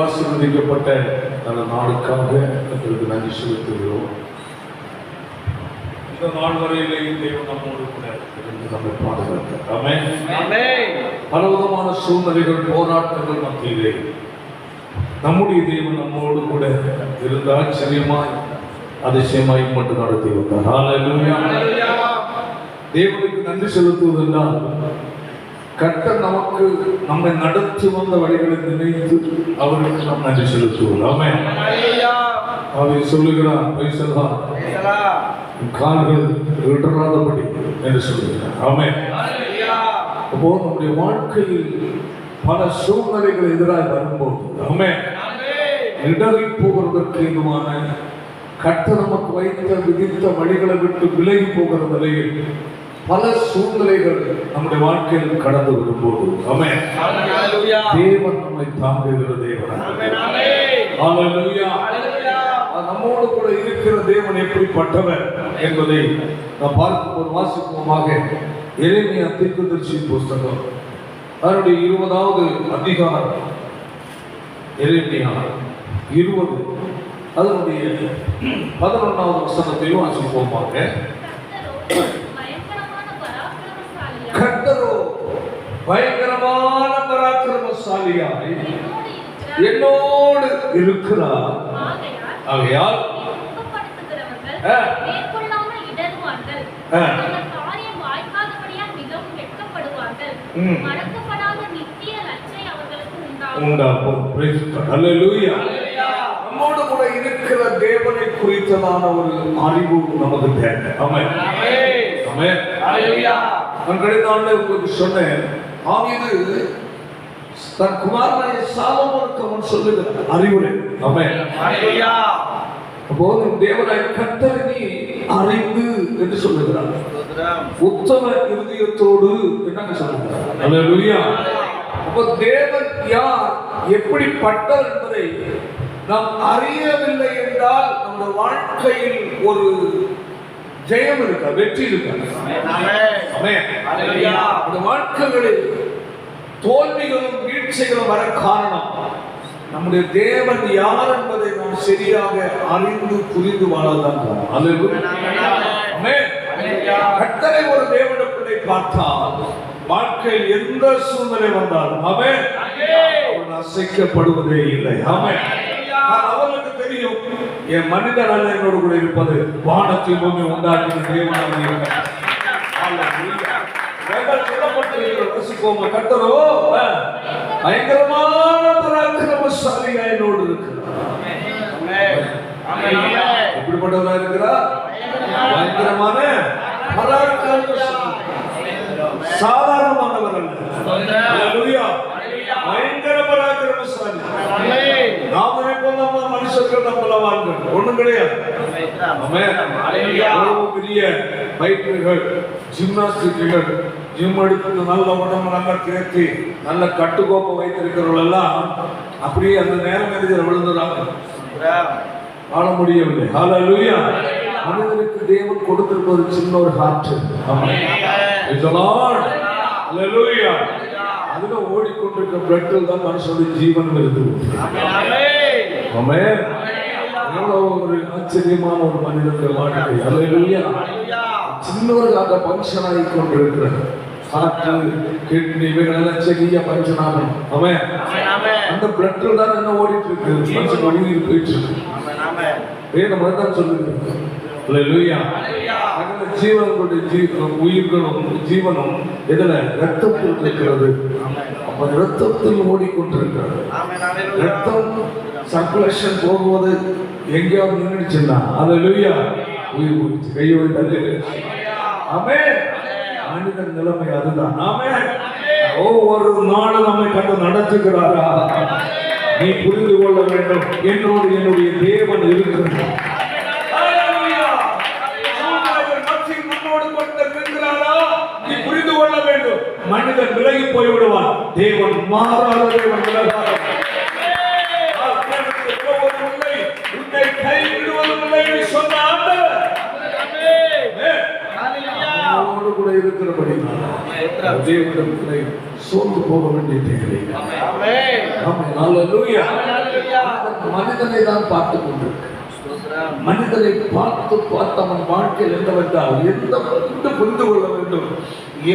ஆசீர்வதிக்கப்பட்ட அந்த நாளுக்காக உங்களுக்கு நன்றி செலுத்துகிறோம். இந்த நாள் வரையிலேயும் தேவன் நம்மோடு கூட இருந்து நம்மை பாதுகாத்தார். ஆமென். பலவிதமான சூழ்நிலைகள், போராட்டங்கள் மத்தியிலே நம்முடைய தேவன் நம்மோடு கூட இருந்து ஆச்சரியமாய் அதிசயமாய் மட்டும் நடத்தி வந்தார். ஹல்லேலூயா. தேவனுக்கு நன்றி செலுத்துவதென்றால் கர்த்தர் நமக்கு நம்மை நடத்தி வந்த வழிகளை நினைத்து அவருக்கு நாம் நன்றி செலுத்துவோம். ஆமென். அவர் சொல்லுகிறார், கால்கள் இடராதபடி என்று சொல்லுகிறார். ஆமென். அப்போ நம்முடைய வாழ்க்கையில் பல சூழ்நிலைகள் எதிராக வரும்போது ஆமென் இடறி போகிறதற்கு ஏதுவான கர்த்தர் நமக்கு வைத்த விதித்த வழிகளை விட்டு விலகி போகிற நிலையில் பல சூழ்நிலைகள் நம்முடைய வாழ்க்கையில் கடந்து வரும்போது ஆமென் தேவன் நம்மை தாங்குகிற தேவன். நம்மோடு கூட இருக்கிற தேவன் எப்படிப்பட்டவர் என்பதை நாம் பார்க்கும்போது வாசிப்போமாக. எரேமியா தீர்க்கதரிசி புஸ்தகம் அதனுடைய 20வது அதிகாரம், எரேமியா 20 அதனுடைய 11வது வசனத்தையும் வாசிப்போமாக. கர்த்தரோ பயங்கரமான பராக்கிரமசாலியாய் என்னோடு இருக்கிறார். ஆகையால் உண்டாகும். நம்மோடு கூட இருக்கிற தேவனை குறித்ததான ஒரு அறிவு நமக்கு தேவை. ஆமென். ஆமென். நான் கடந்த ஆண்டு உங்களுக்கு சொன்னேன், ஆவிது தன் குமாரனை சாலமோனுக்கு அவன் சொல்லுகிற அறிவுரை. ஆமென். அப்போது தேவனை கர்த்தரை நீ அறிந்து என்று சொல்லுகிறார். உத்தம இருதயத்தோடு என்ன சொல்லுகிறார். அல்லேலூயா. அப்போ தேவன் யார், எப்படிப்பட்டவர் என்பதை நாம் அறியவில்லை என்றால் நம்முடைய வாழ்க்கையில் ஒரு ஜெயம் இருக்க, வெற்றி இருக்க. அந்த வாழ்க்கைகளில் தோல்விகளும் வீழ்ச்சிகளும் வர காரணம் நம்முடைய தேவன் யார் என்பதை நாம் சரியாக அறிந்து புரிந்து வாழதான். கர்த்தரை ஒரு தேவனுடைய பிள்ளை பார்த்தால் வாழ்க்கையில் எந்த சூழ்நிலை வந்தாலும் அவன் அசைக்கப்படுவதே இல்லை. அவனுக்கு தெரியும், என் மனிதர் அல்ல என்னோடு கூட இருப்பது வானத்தின் பூமி உண்டாக்கின தேவனாக. கர்த்தரோ பயங்கரமான பராக்கிரமசாலியா என்னோடு இருக்கிறார். எப்படிப்பட்டவரா இருக்கிறார்? பயங்கரமான பராக்கிரமசாலி, சாதாரணமானவர் அல்ல. பயங்கர பராக்கிரமசாலி. நாம் நினைப்போம் நம்ம மனுஷர்கள் நம்மளவார்கள், ஒண்ணும் கிடையாது. பெரிய பைக்குகள், ஜிம்னாஸ்டிக்குகள், ஜிம் எடுத்து நல்ல உடம்பு நல்லா தேர்த்தி நல்ல கட்டுக்கோப்பை வைத்திருக்கிறவர்கள் எல்லாம் அப்படியே அந்த நேரம் எதிர விழுந்துறாங்க, வாழ முடியவில்லை. ஹல்லேலூயா. மனிதனுக்கு தேவன் கொடுத்திருப்பது சின்ன ஒரு ஹார்ட். அதுல ஓடிக்கொண்டிருக்க பிளட்டில் தான் மனுஷனுடைய ஜீவன் இருக்குது. ஒரு ஆச்சரியமான ஒரு மனிதனுடைய வாழ்க்கை. ஹல்லேலூயா. சின்ன ஒரு அந்த பங்கன் ஆகி கொண்டிருக்கிறது. ஹார்ட், கிட்னி இவைகளெல்லாம் சரியா பங்கன் ஆகணும். அந்த பிளட்டில் தான் என்ன ஓடிட்டு இருக்கு, மனுஷன் உயிர் போயிட்டு இருக்கு. வேணும் தான் சொல்லுங்க. ஜீவனுடைய உயிர்களும் ஜீவனும் இதுல ரத்தத்தில் இருக்கிறது. அப்ப ரத்தத்தில் ஓடிக்கொண்டிருக்கிறது. ரத்தம் சர்க்குலேஷன் போகும்போது எங்கேயாவது நின்றுச்சுன்னா அல்லேலூயா உயிர் போயிடுச்சு. கையை வைத்து ஆமென். மனிதன் நிலைமை அதுதான். ஆமென். ஒவ்வொரு நாளும் நம்மை கண்டு நடத்துகிறாரா? நீ புரிந்து கொள்ள வேண்டும், என்னோடு என்னுடைய தேவன் இருக்கிறார். நீ புரிந்து கொள்ள வேண்டும், மனிதன் விலகி போய்விடுவான், தேவன் மாறாத தேவன். உன்னை கைவிடுவதில்லை சொன்ன ஆண்டவர் கூட இருக்கிறபடி தேவனிடத்திலே சோர்ந்து போக வேண்டிய தேவை. ஆமென். ஹல்லேலூயா. மனிதனை தான் பார்த்து கொண்டிருக்கிறான். மனிதனை பார்த்து அவன் வாழ்க்கையில் என்னவென்றால் எந்த புரிந்து கொள்ள வேண்டும்,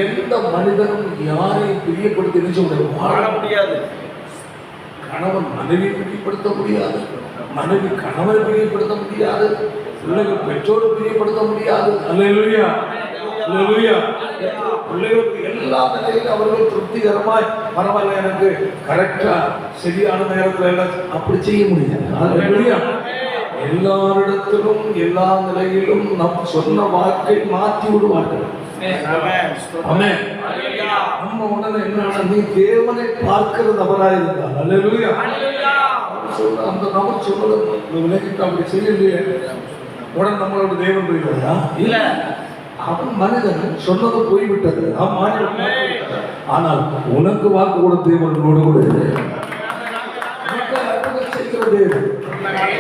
எந்த மனிதனும் யாரையும் பிரியப்படுத்தி வாழ முடியாது. கணவன் மனைவி பிரியப்படுத்த முடியாது, மனைவி கணவனை பிரியப்படுத்த முடியாது, பிள்ளைகள் பெற்றோரை பிரியப்படுத்த முடியாது. அல்லேலூயா, அல்லேலூயா. பிள்ளைகளுக்கு எல்லா நிலையிலும் அவர்கள் திருப்திகரமாய் பரவாயில்ல, எனக்கு கரெக்டா சரியான நேரத்தில் எல்லாம் அப்படி செய்ய முடியாது. அல்லேலூயா. எல்லாரிடத்திலும் எல்லா நிலையிலும் நம் சொன்ன வாக்கை மாற்றி விடுவார்கள். நம்ம உடனே என்ன, நீ தேவனை பார்க்கிற நபராக இருந்தால் அல்லேலூயா. அந்த நபர் சொல்றது விலகிட்டு அப்படி செய்யலையே, உடனே நம்மளோட தேவன் போய்விடுறா? இல்ல, அவன் மனிதன் சொன்னது போய்விட்டது, ஆனால் உனக்கு வாக்கு கூட தேவனோடு கூட தேவன்.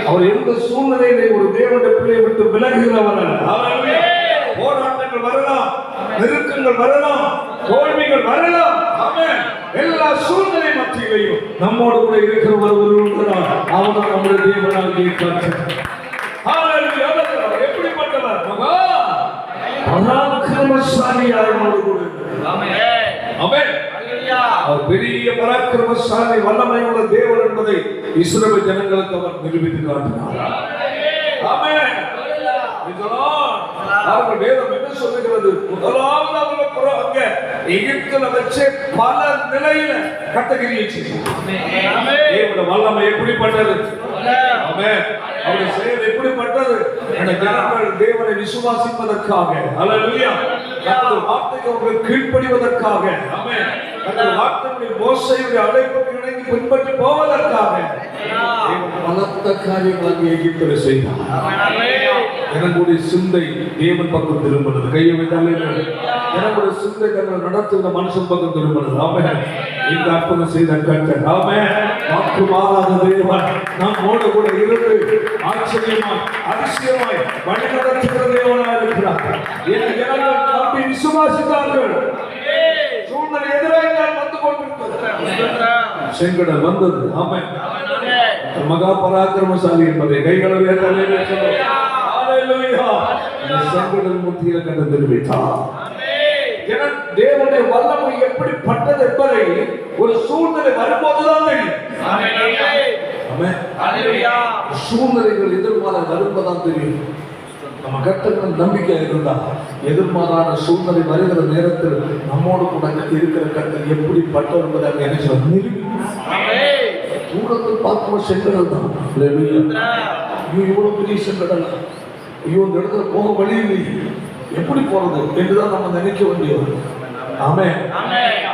அவர் எந்த சூழ்நிலையிலே ஒரு தேவனுடைய பிள்ளையை விட்டு விலகுகிறவர். போராட்டங்கள் வரலாம், நெருக்கங்கள் வரலாம், தோல்விகள் வரலாம். எல்லா சூழ்நிலை மத்தியிலையும் நம்மோடு கூட இருக்கிறவர் அவன் நம்முடைய தேவனாக இருக்கிறார். எப்படிப்பட்டவர்? பராக்கிரமசாலியாய் கூட அவர் பெரிய பராக்கிரமசாலி வல்லமை உள்ள தேவன் என்பதை இஸ்ரவேல் ஜனங்களுக்கு அவர் நிரூபித்து காட்டினார். வேதம் என்ன சொல்லுகிறது? முதலாவது அவர்கள் அங்க எகிப்துல வச்சு பல நிலையில கட்டகிரியை செய்தார். வல்லமை எப்படிப்பட்டது, அவருடைய செயல் எப்படிப்பட்டது? ஜனங்கள் தேவனை விசுவாசிப்பதற்காக, அல்லேலூயா, வார்த்தைக்கு அவர்கள் கீழ்ப்படிவதற்காக, வார்த்தையுடைய மோசையுடைய அழைப்புக்கு இணங்கி பின்பற்றி போவதற்காக பலத்த காரியங்களை எகிப்திலே செய்தார். எனக்குடைய சிந்தை தேவன் பக்கம் திரும்பினது. கையை வைத்தாலே எனக்குடைய சிந்தை தங்கள் நடத்துகிற மனுஷன் பக்கம் திரும்பினது. ஆமென். இந்த அற்புதம் செய்த கர்த்தர், ஆமென், வாக்கு மாறாத தேவன் நம்மோடு கூட இருந்து ஆச்சரியமாய் அதிசயமாய் வழிநடத்துகிற தேவனாக இருக்கிறார். என் ஜனங்கள் நம்பி விசுவாசித்தார்கள். சூழ்நிலை எதிராக வந்து கொண்டிருக்கிறது, செங்கடல் வந்தது. ஆமென். மகா பராக்கிரமசாலி என்பதை கைகளை உயர்த்தாலே சொல்லுவோம். செங்கடல் முத்தியில கண்டு தெரிவித்தார். தேவனுடைய வல்லமை எப்படிப்பட்டது என்பதை ஒரு சூழ்நிலை வரும்போதுதான் தெரியும். சூழ்நிலைகள் எதிர்மாற வரும்போதுதான் தெரியும். நம்ம கர்த்தர்கள் நம்பிக்கை இருந்தா எதிர்மாறான சூழ்நிலை வருகிற நேரத்தில் நம்மோடு கூட இருக்கிற கர்த்தர் எப்படிப்பட்டவர் என்பதை அங்க என்ன சொல்ல தூரத்தில் பார்க்கும் செங்கடல் தான். இவ்வளவு பெரிய செங்கடல், ஐயோ இந்த இடத்துல போக வழி இல்லை, எப்படி போறது என்றுதான் நம்ம நினைக்க வேண்டியது. ஆமென்.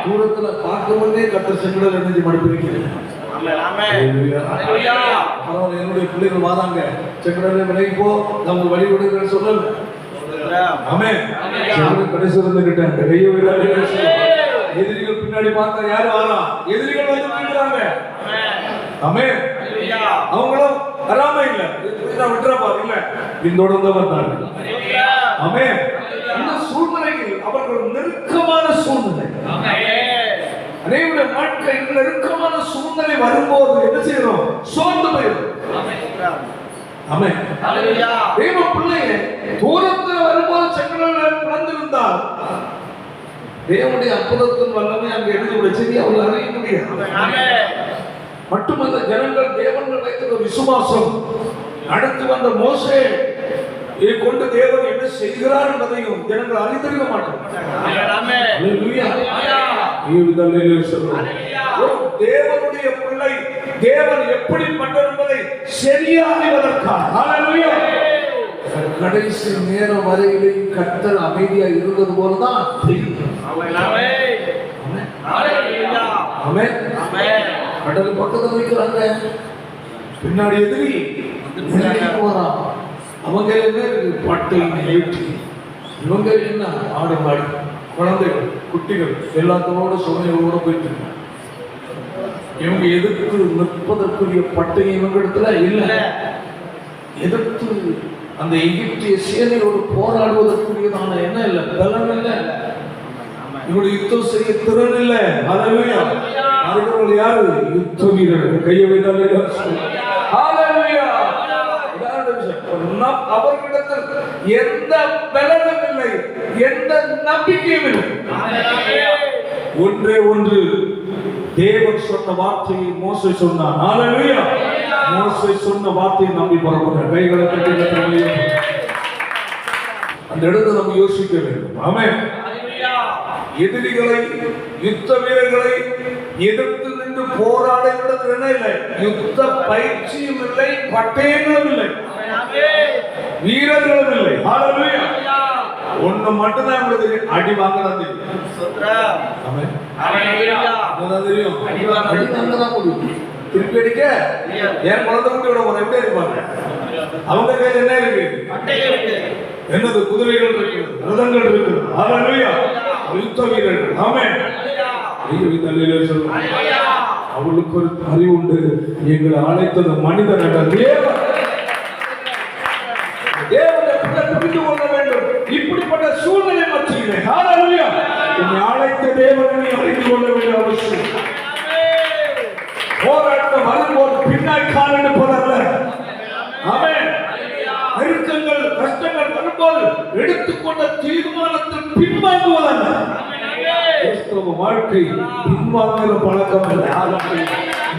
தூரத்துல பார்க்கவே கர்த்தர் செங்கடல் நினைச்சு மடிப்பிருக்கிறேன். என்னுடைய பிள்ளைகள் வாதாங்க, செங்கடலை விலகி போ, நம்ம வழி விடுகிற சொல்லல. ஆமென். கடைசி இருந்துகிட்டேன், எதிரிகள் பின்னாடி பார்த்தா யாரு வாரா? எதிரிகள் வந்து நின்றாங்க. ஆமென். அவங்களும் வராம இல்ல, விட்டுறப்பா இல்ல, பின்தொடர்ந்து வந்தாங்க. ஆமென். இந்த சூழ்நிலையில் அவர்கள் நெருக்கமான சூழ்நிலை, அனைவருடைய வாழ்க்கை நெருக்கமான சூழ்நிலை வரும்போது என்ன செய்யறோம்? சோர்ந்து போயிடும். ஆமென். தேவ பிள்ளையே தூரத்தில் வரும்போது செங்கடல் பிளந்திருந்தால் தேவனுடைய அற்புதத்தின் வல்லமை அங்கே எழுதி செய்தி அவர்கள் அறிய முடியாது. மட்டுமல்ல, ஜனங்கள் தேவன்கள் வைத்த விசுவாசம் அடுத்து வந்த மோசே இதை கொண்டு தேவன் என்ன செய்கிறார் என்பதையும் ஜனங்கள் அறிந்திருக்க மாட்டார்கள். தேவனுடைய பிள்ளை தேவன் எப்படிப்பட்டவர் என்பதை சரியாகுவதற்காக கடைசி நேரம் வரையிலே கர்த்தர் அமைதியா இருந்தது போலதான் கடல் பக்கத்தில் வைக்கிறாங்க, பின்னாடி எதிரி வரான். அவங்க பட்டை ஏற்றி இவங்க என்ன ஆடு மாடு குழந்தைகள் குட்டிகள் எல்லாத்தோட சுமையோட போயிட்டு இவங்க எதிர்த்து நிற்பதற்குரிய பட்டை இவங்க இடத்துல இல்ல. எதிர்த்து அந்த எகிப்திய சேனையோடு போராடுவதற்குரியதான என்ன இல்லை, பலன் இல்லை, இவருடைய யுத்தம் செய்ய திறன் இல்லை. அதுவே யாரு யுத்த வீரர்கள் கையை வைத்தாலே அவர்களிடத்தில் எந்த பலனும் இல்லை, எந்த நம்பிக்கையும் இல்லை. ஒன்றே ஒன்று, தேவன் சொன்ன வார்த்தையை மோசே சொன்னான். ஹல்லேலூயா. மோசே சொன்ன வார்த்தையை நம்பி புறப்பட்ட கைகளை தட்டி அந்த இடத்தை நம்ம யோசிக்க வேண்டும். ஆமென். எதிரிகளை, யுத்த வீரர்களை எதிர்த்து நின்று போராட என்ன இல்லை, யுத்த பயிற்சியும் இல்லை, பட்டயங்களும் இல்லை, வீரர்களும் இல்லை. ஹல்லேலூயா. ஒண்ணு மட்டும்தான் உங்களுக்கு அடி வாங்கலாம் தெரியும். ஆமென். தெரியும், அடி வாங்கதான் முடியும். திருப்பி அடிக்க என் குழந்தை குட்டியோட ஒரு எப்படி இருப்பாங்க, அவங்க கையில் என்ன இருக்கு, என்னது, குதிரைகள் இருக்கு, ரதங்கள் இருக்கு. ஹல்லேலூயா. யுத்த வீரர்கள். ஆமென். அவளுக்கு ஒரு அறிவு உண்டு, எங்களை அழைத்தது மனிதன் என்ற தேவன். தேவனை புரிந்து கொள்ள வேண்டும். இப்படிப்பட்ட சூழ்நிலை மத்தியிலே ஹல்லேலூயா என்னை அழைத்த தேவனை அறிந்து கொள்ள வேண்டிய அவசியம். போராட்டம் வரும்போது பின்னாய் கால் எடுப்பதல்ல. ஆமென். நெருக்கங்கள், கஷ்டங்கள் வரும்போது எடுத்துக்கொண்ட தீர்மானத்தில் பின்வாங்குவதல்ல. கிறிஸ்தவ வாழ்க்கை பின்வாங்குகிற பழக்கம் இல்லை.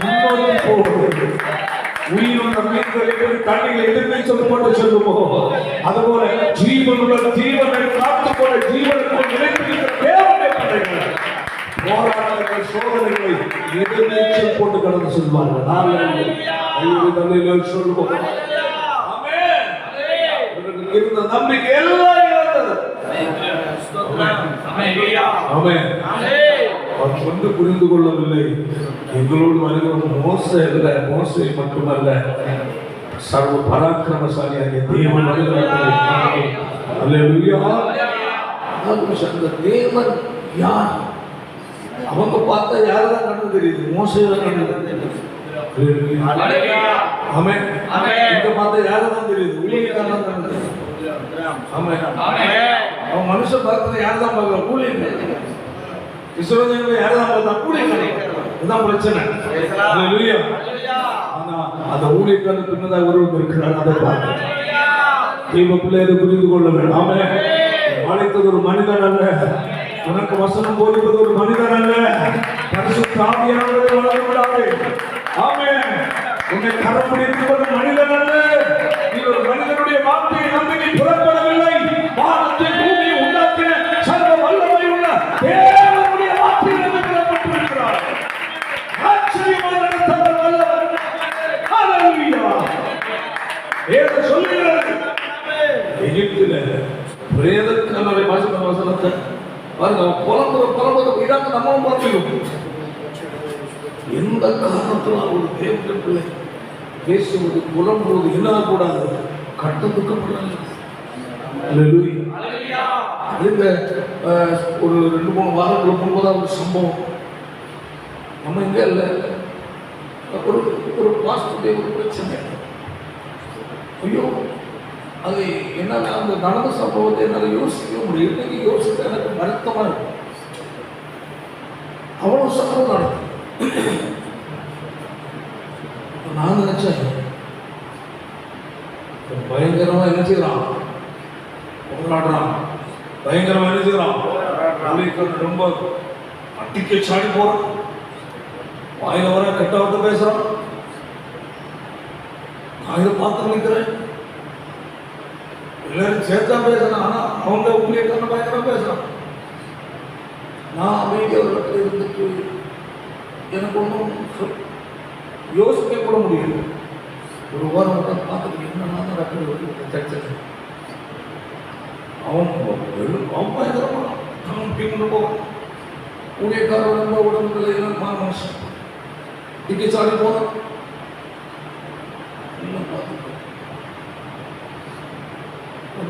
முன்னோக்கி போவது. உயிருள்ள மீன்களை கண்ணில் எதிர்நீச்சல் போட்டு செல்லுமோ அதுபோல ஜீவனுள்ள ஜீவனை காத்துக்கொள்ள ஜீவனுக்குள் நிலைத்திருக்கிற தேவனை படைகள் போராட்டங்கள், சோதனைகளை எதிர்நீச்சல் போட்டு கடந்து செல்வார்கள். சொல்லுவோம். இருந்த நம்பிக்கை எல்லாம் இழந்தது. அவர் கொண்டு புரிந்து கொள்ளவில்லை. எங்களோடு வருகிற மோசே அல்ல, மோசே மட்டுமல்ல, சர்வ பராக்கிரமசாலியாகிய தேவன் வருகிறார். அல்லேலூயா. அந்த தேவன் யார்? அவங்க பார்த்தா யாரெல்லாம் கண்ணு தெரியுது? மோசே தான் கண்ணு தெரியுது. ஆமென். இங்க பார்த்தா யாரெல்லாம் தெரியுது? ஊழியக்காரன் கண்ணு தெரியுது. ஆமென். அவன் மனுஷன் பார்க்கறது யார் தான் பார்க்கல? ஊழியக்காரன். விசுவாசிகளை யாரெல்லாம் பார்த்தா? ஊழியக்காரன். இதுதான் பிரச்சனை. அல்லேலூயா. ஆனா அந்த ஊழியக்காரன் பின்னதாக ஒருவர் இருக்கிறார். அதை பார்க்க தெய்வ பிள்ளையை புரிந்து கொள்ள வேண்டும். ஆமென். அழைத்தது ஒரு மனிதன் அல்ல, உனக்கு வசனம் போதிப்பது ஒரு மனிதன் அல்ல, பரிசுத்த ஆவியானவரை வளர்ந்து விடாதே. ஆமென். உன்னை கரம் பிடிப்பது மனிதன் அல்ல, நீ ஒரு மனிதனுடைய வார்த்தையை நம்பி நீ புறப்படவில்லை. வானத்தை பூமியை உண்டாக்கின சர்வ வல்லமை உள்ள தேவனுடைய வார்த்தையை நம்பி புறப்பட்டிருக்கிறார். ஆச்சரியமான நடத்தவர் வல்லவர். ஹல்லேலூயா. ஏதோ சொல்லுகிறது. எகிப்தில பிரேதக்காரரை வாசித்த வசனத்தை பாருங்க. புலம்புற இதாக நம்மளும் பார்த்துக்கணும். எந்த காரணத்திலும் ஒரு தேவனுடைய பிள்ளை பேசுவது, புலம்புவது என்ன கூடாது, கட்டத்துக்கப்படாது. ஒரு 2-3 வாரங்களுக்கு முன்பதாக ஒரு சம்பவம் நம்ம இங்க இல்லை, ஒரு பாஸ்டருடைய ஒரு பிரச்சனை. ஐயோ, அது என்னால் அந்த நடந்த சம்பவத்தை என்னால் யோசிக்க முடியும். இன்னைக்கு யோசிக்க எனக்கு வருத்தமாக இருக்கும். அவ்வளோ சம்பவம் நடக்கும். நான் நினைச்சேன் பயங்கரமா என்ன செய்யறான், போராடுறான், பயங்கரமா என்ன செய்யறான், ரொம்ப அட்டிக்க சாடி போறான், வாயில வர கெட்ட வார்த்தை பேசுறான். நான் இதை பார்த்து நிற்கிறேன். எல்லாரும் சேர்த்தா பேசுறான். ஆனா அவங்க ஊழியக்காரன பயங்கரமா பேசுறான். நான் அமைதியாக ஒரு இடத்துல இருந்துட்டு எனக்கு ஒன்றும் யோசிக்க கூட முடியல. ஒரு வாரம் மட்டும் பார்த்துட்டு என்னன்னா நடக்குது. அவன் பயங்கரமா அவன் பின்னு போவான். ஊழியக்காரன் ரொம்ப உடம்புல மனுஷன் டிக்கி சாடி போனான்.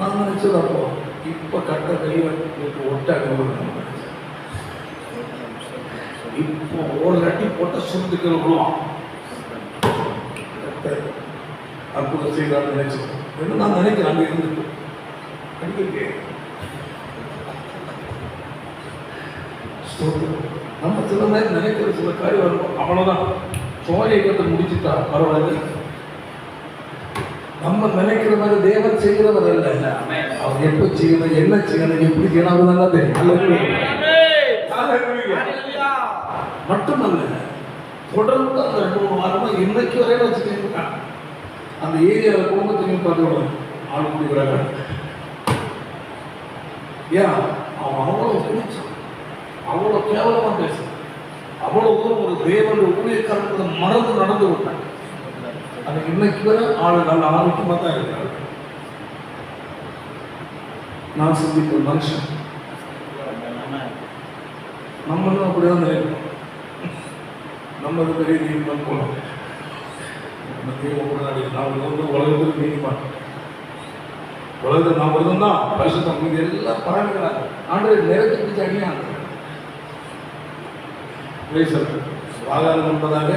நான் நினைச்சது அப்போ இப்ப கட்ட கையை ஒட்டாக இப்போ ஒரு அடி போட்ட சுருந்துக்கிறோம் அற்புதம் செய்யறான்னு நினைச்சேன். என்ன நான் நினைக்கிறேன். அங்கே இருந்துட்டு அடிக்க நம்ம சில நேரம் நினைக்கிற சில காரியம் வரும். அவ்வளவுதான், சோழ இயக்கத்தை முடிச்சுட்டா பரவாயில்ல. நம்ம நினைக்கிற மாதிரி தேவன் செய்கிறவர் அல்ல. அவர் எப்ப செய்யணும், என்ன செய்யணும், எப்படி செய்யணும் அவர் நல்லா தெரியும். மட்டுமல்ல, தொடர்ந்து அந்த 2-3 வாரமா இன்னைக்கு வரையும் வச்சுக்க அந்த ஏரியாவில் குடும்பத்தையும் பார்த்து ஆள் குடிக்கிறாங்க. ஏன் அவன் அவ்வளவு பிடிச்சான், அவ்வளவு கேவலமா பேசுறான், அவ்வளவு தூரம் ஒரு தேவனுடைய ஊழியக்காரங்களை மறந்து நடந்து விட்டாங்க. அது இன்னைக்கு வரை ஆளுகள் ஆரோக்கியமா தான் இருக்கிறாங்க. நான் சிந்திப்ப மனுஷன் நம்மளும் அப்படிதான் நினைக்கிறோம். நம்ம பெரிய நீதிமன்றம் போனோம், நான் உலகத்துக்கு நீதிமான், உலகத்தில் நான் ஒருத்தம் தான் பரிசுத்தம், இது எல்லாம் பரவாயில்லை. ஆண்டு நேரத்தை பிடிச்சி அடியாங்க வாகாரம் என்பதாக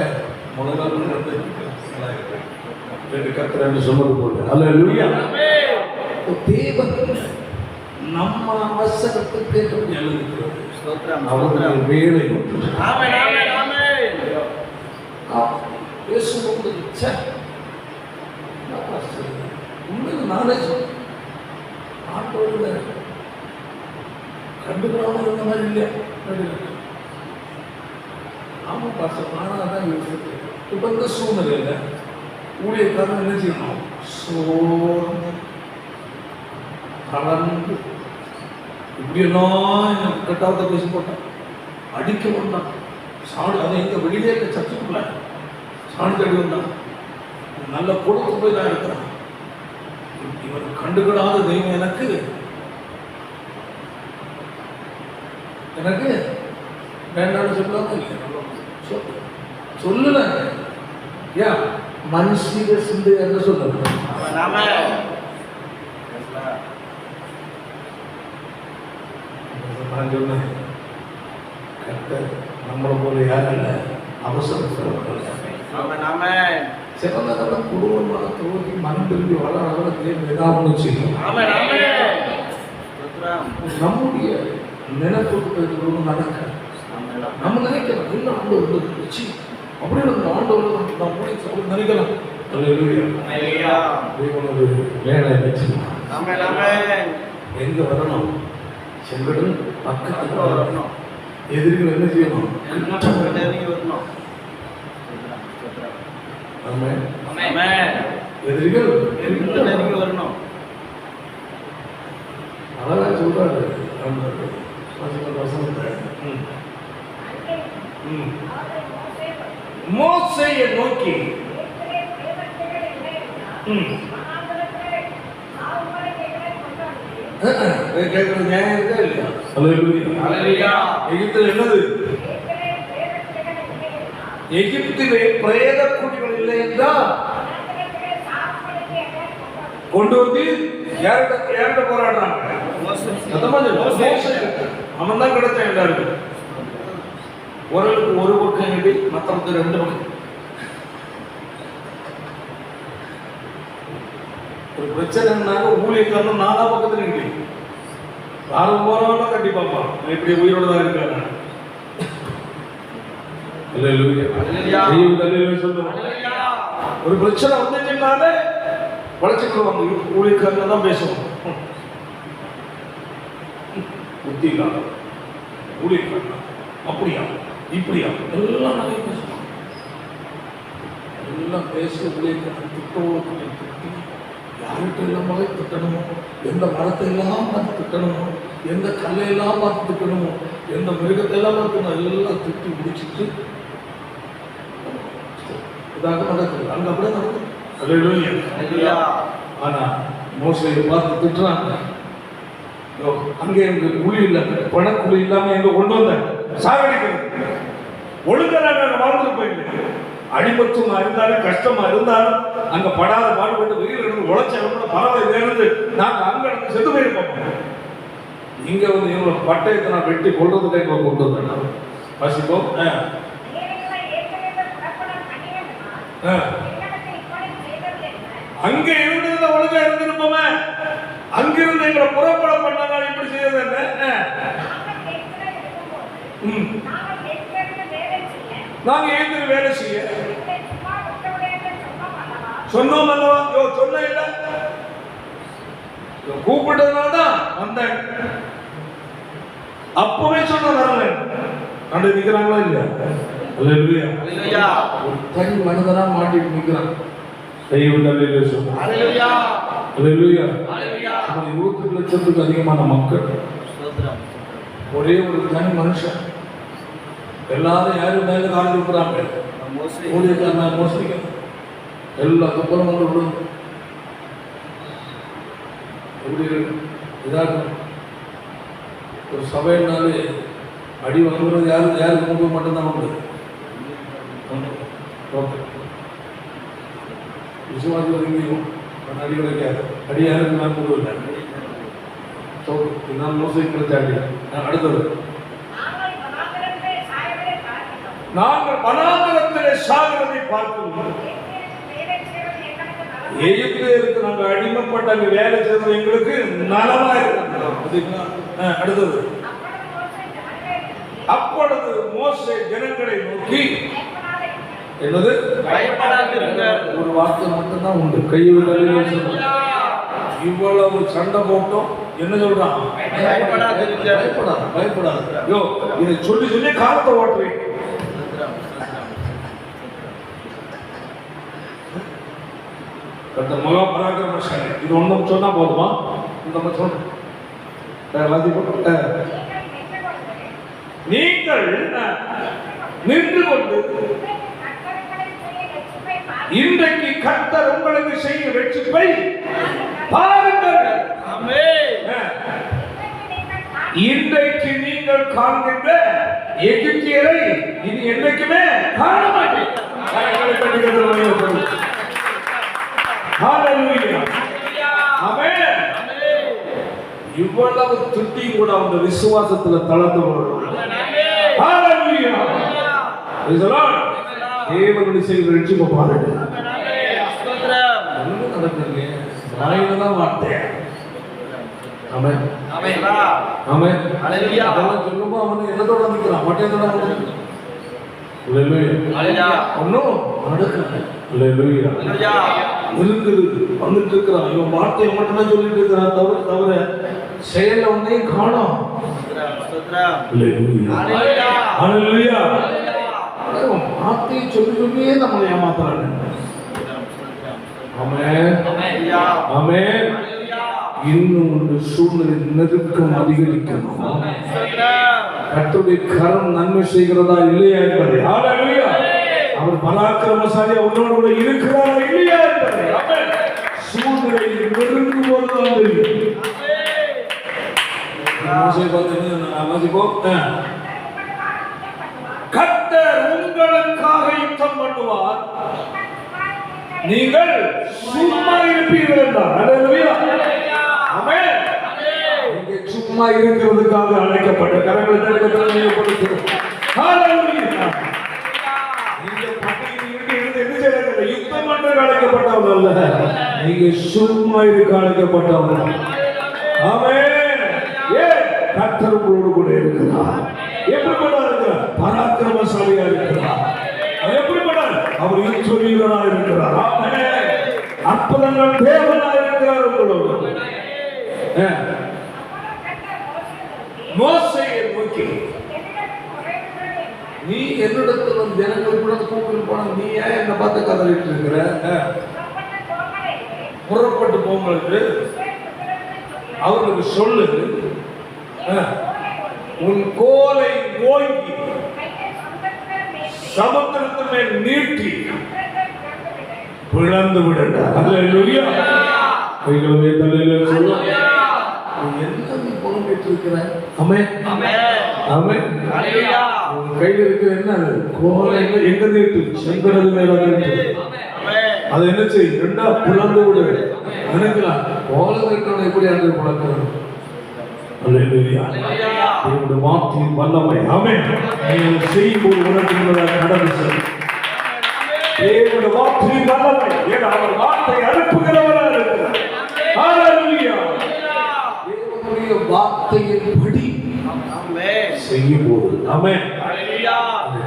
முதலாவது கத்திர சொன்னது போல அல்லேலூயா. தேவன் நம்ம அவசரத்துக்கு எழுதுகிறது அவருடைய வேலை பேசும்போது உண்மையில் நானே ஆட்டோவில் கண்டுக்கிறாம இருந்த மாதிரி இல்லையா. ஆமாம் பாஸ்டர், நானாக தான் யோசிக்கிறேன். இப்போ இந்த சூழ்நிலையில் ஊழியக்காரன் என்ன செய்யணும், சோர்ந்து கலந்து இப்படியெல்லாம் எனக்கு கட்டாவத்தை பேசி போட்டான், அடிக்க வந்தான் சாடு. அதை எங்க வெளியே இருக்க சர்ச்சுக்குள்ள சாடு கடி வந்தான், நல்ல கொடுத்து போய் தான் இருக்கிறான். இவன் கண்டுக்கிடாத தெய்வம் எனக்கு எனக்கு வேண்டாம்னு சொல்லாம சொல்லல. ஏன் மனுஷிய சிந்தை என்று சொல்லுங்க. நான் சொன்னேன், நம்மளை போல யாரும் இல்லை, அவசரப்படுறவர்கள் சிறந்த குடும்பமான தோல்வி மனம் திரும்பி வளர ஏதாவது செய்யும். நம்முடைய நினைப்பு நடக்க நம்ம நினைக்கலாம், என்ன ஆண்டவர் வச்சு அப்படின்னு அந்த ஆண்டவர் நம்ம நினைக்கலாம். எங்க வரணும், செங்கடன் பக்கத்துக்கு வரணும். எதிரிகள் என்ன செய்யணும், எதிரிகள் வரணும். அழகா சொல்றாரு மோசேயை நோக்கி கேட்கறது நியாயம் இருக்கா இல்லையா? எகிப்தில் என்னது, எகிப்திலே பிரேத குடிகள் இல்லை என்றால் கொண்டு வந்து யார்கிட்ட போராடுறாங்க, அவன் தான் கிடைச்சான் எல்லாருக்கும். ஒரு பக்கம் இடி, மற்றவங்க 2 பக்கம். ஒரு பிரச்சனைனாக்க ஊழியக்காரன் 4 பக்கத்துல இடி, யாரும் போறவங்க கட்டி பார்ப்பான் இப்படி உயிரோட தான் இருக்காங்க. ஒரு பிரச்சனை வந்துச்சுனாலே உழைச்சிக்கிறோம், ஊழியக்காரங்க தான் பேசணும். புத்தி இல்லாத ஊழியக்காரன் அப்படியா இப்படியா எல்லாம் நிறைய பேசணும். எல்லாம் பேச ஊழியக்காரன் திட்டோடு திட்டி யார்கிட்ட இல்லாமலே திட்டணுமோ, எந்த மரத்தை எல்லாம் பார்த்து திட்டணுமோ, எந்த கல்லையெல்லாம் பார்த்து திட்டணுமோ, எந்த மிருகத்தை எல்லாம் பார்த்து எல்லாம் திட்டி முடிச்சுட்டு இதாக நடக்குது. அங்க அப்படியே நடக்குது. ஆனா மோசையை பார்த்து திட்டுறாங்க. அங்கே எங்க குழி இல்லை, பணக்குழி இல்லாம எங்க கொண்டு வந்த சாகடிக்கிறது ஒழுங்கா நாங்க வாழ்ந்துட்டு போயிட்டு அடிபத்துமா இருந்தாலும் கஷ்டமா இருந்தாலும் அங்க படாத பாடுபட்டு வெயில் இருந்து உழைச்சவங்க பரவாயில்ல இருந்து நாங்க அங்க இருந்து செத்து போயிருப்போம். இங்க வந்து இவங்க பட்டயத்தை நான் வெட்டி கொள்றதுக்கு எங்களை கொண்டு வந்தேன். பசிப்போம் அங்க இருந்திருந்த ஒழுங்கா இருந்திருப்போமே, அங்கிருந்து எங்களை புறப்பட பண்ணாங்க. இப்படி செய்யறது என்ன, நாங்க எழுந்திரு வேலை செய்ய சொன்னோம் அல்லவா? சொன்னேன் இல்ல, கூப்பிட்டதுனாலதான் வந்தேன். அப்பவே சொன்ன வரல. கண்டு நிக்கிறாங்களா இல்லையா? அல்லேலூயா. ஒரு தனி மனிதனா மாட்டிட்டு நிக்கிறான். அல்லேலூயா. அல்லேலூயா. 20 லட்சத்துக்கு அதிகமான மக்கள், ஒரே ஒரு தனி மனுஷன். எல்லாரும் யாரும் மேல கால் இருக்கிறாங்க, மோசடிக்க எல்லா கப்பலும் வந்து விடும். எப்படி இதாக ஒரு சபையினாலே அடி வாங்குறது யாருக்கு முகம் மட்டும்தான் உண்டு. ஓகே, விசுவாசம் எங்கேயும் அடி கிடைக்காது. அடி யாருக்கு நான் முகம் இல்லை. நான் மோசடிக்கிறது அடி. அடுத்தது, நாங்கள் வனாந்தரத்திலே சாகிறதை பார்க்கிறோம். எகிப்தியருக்கு நாங்கள் அடிமைப்பட்ட அங்கு வேலை செய்வது எங்களுக்கு நலமா இருக்கு. அடுத்தது, அப்பொழுது மோசே ஜனங்களை நோக்கி என்னது ஒரு வார்த்தை மட்டும்தான் உண்டு, கைவிடல். இவ்வளவு சண்டை போட்டோம், என்ன சொல்றான்? பயப்படாது. யோ, இதை சொல்லி சொல்லி காலத்தை ஓட்டுறேன். மகா பராக்கிரமசாலி. இது ஒன்றும் சொன்னா போதுமா? நம்ம சொன்ன நீங்கள் நின்று கொண்டு இன்றைக்கு கர்த்தர் உங்களுக்கு செய்யும் ரட்சிப்பை பாருங்கள். இன்றைக்கு நீங்கள் காண்கின்ற எகிப்தியரை இது என்றைக்குமே காண மாட்டீர்கள். இவ்வளவு துட்டி கூட அவங்க விசுவாசத்துல தளர்ந்து தேவனுடைய செய்கிற ரட்சிப்பை பாருங்க. நடக்குதுதான் வார்த்தை. சொல்லும்போ அவனு என்னத்தோட நிற்கிறான், மட்டையத்தோட வந்துட்டு இருக்கிறான். இவன் வார்த்தையை மட்டும்தான் சொல்லிட்டு இருக்கிறான், தவிர செயல ஒன்னையும் காணோம். வார்த்தையை சொல்லி சொல்லியே நம்மளை ஏமாத்துறாங்க. இன்னும் ஒரு சூழ்நிலை நெருக்கம் அதிகரிக்கணும். கர்த்தருடைய கரம் நன்மை செய்கிறதா இல்லையா என்பதை, அவர் பராக்கிரமசாலி அவர்களோடு இருக்கிறாரா இல்லையா என்பதை சூழ்நிலை நெருங்கும் போதுதான் தெரியும். கர்த்தர் உங்களுக்காக யுத்தம் பண்ணுவார், நீங்கள் சும்மா இருப்பீர்கள் என்றார். சும்மா இருக்கிறதுக்காக அழைக்கப்பட்ட கரங்களை யுத்தம் பண்ண அழைக்கப்பட்டவர்கள் அல்ல, நீங்க சும்மா இருக்க அழைக்கப்பட்டவர்கள். கர்த்தர் உங்களோடு கூட இருக்கிறார். எப்படிப்பட்ட இருக்கிறார்? பராக்கிரமசாலியா இருக்கிறார். எப்படிப்பட்டார்? அவர் ஈஸ்வரியனா இருக்கிறார். அற்புதங்கள் தேவனா இருக்கிறார் உங்களோடு. மோசேயை நோக்கி, நீ என்னிடத்தில் வந்து ஜனங்கள் கூட கூப்பிட்டு போன, நீ ஏன் என்ன பார்த்து கதறிட்டு இருக்கிற? புறப்பட்டு போங்களுக்கு அவர்களுக்கு சொல்லு, உன் கோலை ஓங்கி சமுத்திரத்தின் மேல் நீட்டி பிளந்து விட. அல்லேலூயா. கைகளை தலையில சொல்லுங்க. என்ன நீ புலம்பிட்டு இருக்கிற? ஆமென் ஆமென். அல்லேலூயா. உன் கையில இருக்கிற என்ன? கோலை எங்க நீட்டு? சந்திரது மேல நீட்டு. அது என்ன செய்யும்? ரெண்டா பிளந்து விடு. நினைக்கலாம் கோலை வைக்கணும், எப்படி அந்த பிளக்கிறது? அல்லேலூயா. தேவனுடைய வார்த்தையின் வல்லமை. ஆமென். நீங்கள் செய்யும்போது உணர்த்துகிறதா கடந்து செல். தேவனுடைய வார்த்தையின் வல்லமை. ஏன் அவர் வார்த்தை அனுப்புகிறவராக இருக்கிறார். அல்லேலூயா. தேவனுடைய வார்த்தையின்படி செய்யும்போது ஆமென். அல்லேலூயா.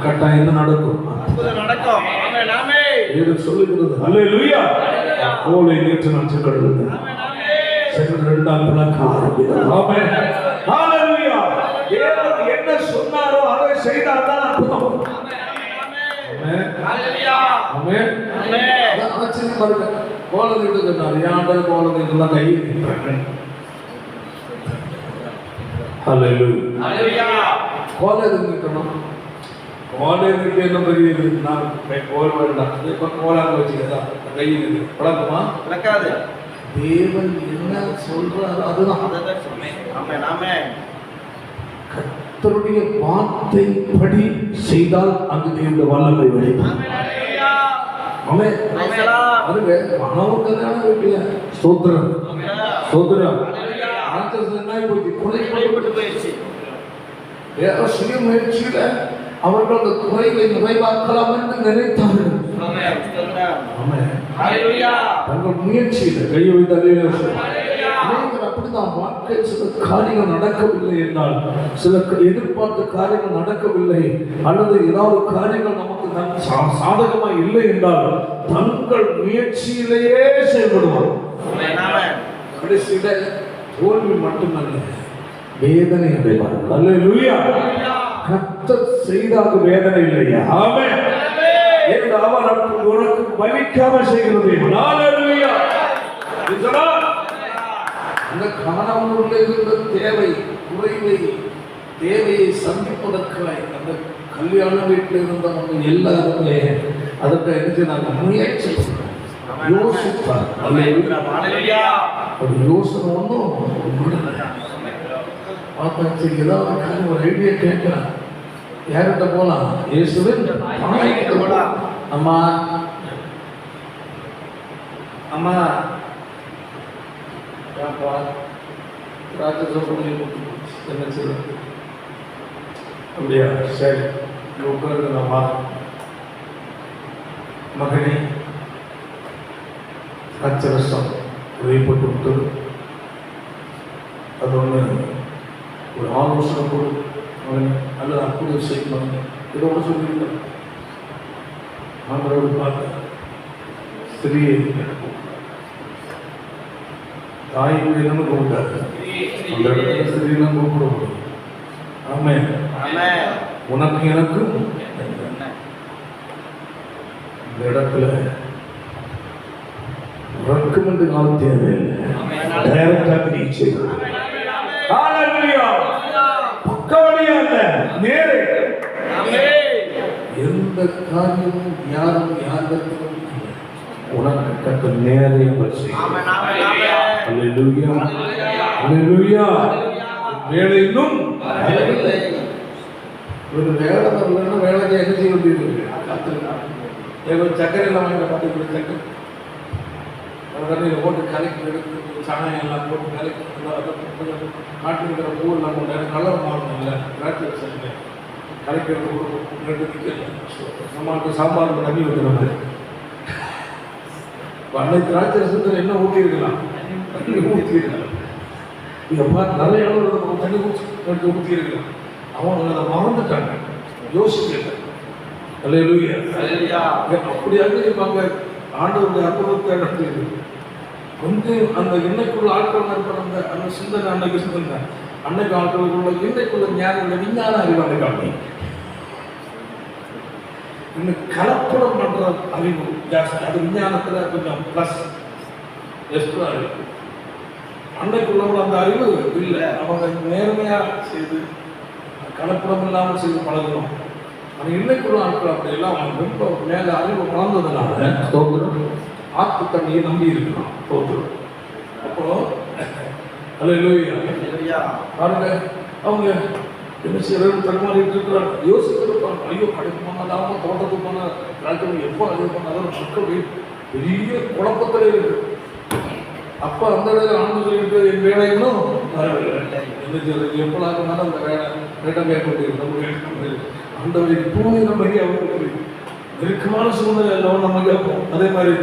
கட்டாயம் என்ன நடக்கும்? அற்புதம் நடக்கும். ஆமென் ஆமென். இது சொல்லுகிறது. அல்லேலூயா. கோலை நேற்று நச்சு கழுது இரண்டாம் விளக்கம் ஆரம்பிக்கிறது. ஆமென். ஹalleluya. தேவன் என்ன சொன்னாரோ அதை செய்தால்தான் அற்புதம். ஆமென். ஹalleluya. ஆமென். ஆமென். ஆச்சரியம் பாருங்க. கோலை நேற்று சொன்னார். யாண்டர் கோலை நேற்றுலாம் கை ஹalleluya. ஹalleluya. கோலை நேற்றுக்கணும். கோலை நேற்று என்ன பெரிய நான் கோல் வேண்டாம். இப்ப கோலாங்க வச்சுக்கிறதா கையில் பழக்கமா பழக்காது. தேவன் என்ன சொல்றாரோ அதுதான். கர்த்தருடைய வார்த்தைப்படி செய்தால் அங்கு தேவனுடைய வல்லமை வெளிப்படும். ஆமென். அதுவே மனோர் கல்யாணம் வைக்கல. ஸ்தோத்திரம் ஸ்தோத்திரம். ஆச்சரியமாய் போயிட்டு போயிடுச்சு. ஏதோ சுய முயற்சியில அவர்கள் அந்த குறைவை நிறைவாக்கலாம் என்று நினைத்தார்கள். தங்கள் முயற்சியில் கையை வைத்து அப்படிதான் வாழ்க்கையில் சில காரியங்கள் நடக்கவில்லை என்றால், சில எதிர்பார்த்த காரியங்கள் நடக்கவில்லை அல்லது ஏதாவது காரியங்கள் நமக்கு சாதகமாக இல்லை என்றால் தங்கள் முயற்சியிலேயே செயல்படுவார். கடைசியில தோல்வி மட்டுமல்ல வேதனை அடைவார்கள். அல்லேலூயா. கர்த்தர் செய்தாக வேதனை இல்லையா? ஆமென். அவர் உனக்கு பலிக்காம செய்கிறது. ஹalleluya. அந்த காணாமல் இருந்த தேவையை சந்திப்பதற்காய் அந்த கல்யாண வீட்டில் இருந்தவங்க எல்லாருமே அதற்கு என்ன நாங்கள் முயற்சி யோசிப்பார். அது யோசனை ஒன்றும் பார்த்தா சரி ஏதாவது ஒரு ஐடியா கேட்கிறேன். யார்கிட்ட போலாம்? இயேசுவின் தாய்கிட்ட போலாம். அம்மா அம்மா என்ன சொல்ல அப்படியா? சரி உட்காருங்கம்மா. மகனே அச்சரசம் போட்டு விட்டது. அது ஒன்று ஒரு ஆலோசனை கொடு அல்லது அற்புதம் செய்யணும் இதோட சொல்லியிருக்கேன். ஆண்டவரோடு பார்த்த ஸ்திரியை தாய் என்னன்னு கூப்பிட்டாரு. அந்த இடத்துல ஸ்திரீலாம் கூப்பிட முடியும். ஆமென். உனக்கு எனக்கும் இந்த இடத்துல ரெக்கமெண்ட் கால் தேவையில்லை. டைரக்டாக நீ செய்யணும். எந்த காரியமும் யாரும் யாருக்கும் உனக்கு கற்று நேரே வேலையிலும் ஒரு வேலை வரலன்னா வேலைக்கு என்ன செய்ய வேண்டியது? சக்கரை எல்லாம் வாங்கி பார்த்து சக்கரை போட்டு கலக்கி எடுத்து சாணம் எல்லாம் போட்டு கலக்கி காட்டில் இருக்கிற பூ எல்லாம் போட்டு கலர் மாறணும். இல்லை கிராட்டி கலக்கிறது நம்மளுக்கு சாம்பார் தண்ணி ஊற்றுற மாதிரி. அன்னைக்கு திராட்சை ரசத்தில் என்ன ஊற்றிருக்கலாம்? தண்ணி ஊற்றிருக்கலாம். எப்பா நிறைய அளவு தண்ணி எடுத்து ஊற்றிருக்கலாம். அவங்க அதை மறந்துட்டாங்க, யோசிக்கல. அல்லேலூயா. அப்படியாக இருப்பாங்க. ஆண்டவருடைய அற்புதத்தை நடத்தியது கொஞ்சம் அந்த எண்ணெய்க்குள்ள ஆட்கள் இருப்பாங்க. அந்த சிந்தனை அன்னைக்கு சிந்தனை அன்னைக்கு ஆட்களுக்குள்ள எண்ணெய்க்குள்ள ஞானம் விஞ்ஞான அறிவு அன்னைக்கு அப்படி இன்னும் கலப்படம் பண்ற அறிவு ஜாஸ்தி. அது விஞ்ஞானத்துல கொஞ்சம் பிளஸ் எக்ஸ்ட்ரா இருக்கு. அன்னைக்குள்ள அந்த அறிவு இல்லை. அவங்க நேர்மையா செய்து கலப்படம் இல்லாமல் செய்து பழகணும். ஆனால் இன்னைக்குள்ள ஆட்கள் அப்படி எல்லாம் ரொம்ப மேல அறிவு வளர்ந்ததுனால ஆத்து தண்ணியை நம்பி இருக்கலாம். தோற்றுரும். அப்புறம் அல்லேலூயா பாருங்க, அவங்க என்ன செய்யறது தடுமாறிட்டு இருக்கிறாங்க. யோசிச்சிருப்பாங்க, ஐயோ கடைக்கு போனாலாம தோட்டத்துக்கு போன ராஜ்யம் எப்போ அது பண்ணாலும் மக்கள் பெரிய குழப்பத்தில் இருக்கு. அப்போ அந்த இடத்துல ஆண்டு சொல்லிட்டு என் வேலைகளும் என்ன செய்யறது எப்போலாக்குனாலும் அந்த வேலை வேட்டம் மேற்கொண்டு ஆண்டவரை தூணி நம்ம அவங்களுக்கு நெருக்கமான சூழ்நிலை எல்லாம் நம்ம கேட்போம். அதே மாதிரி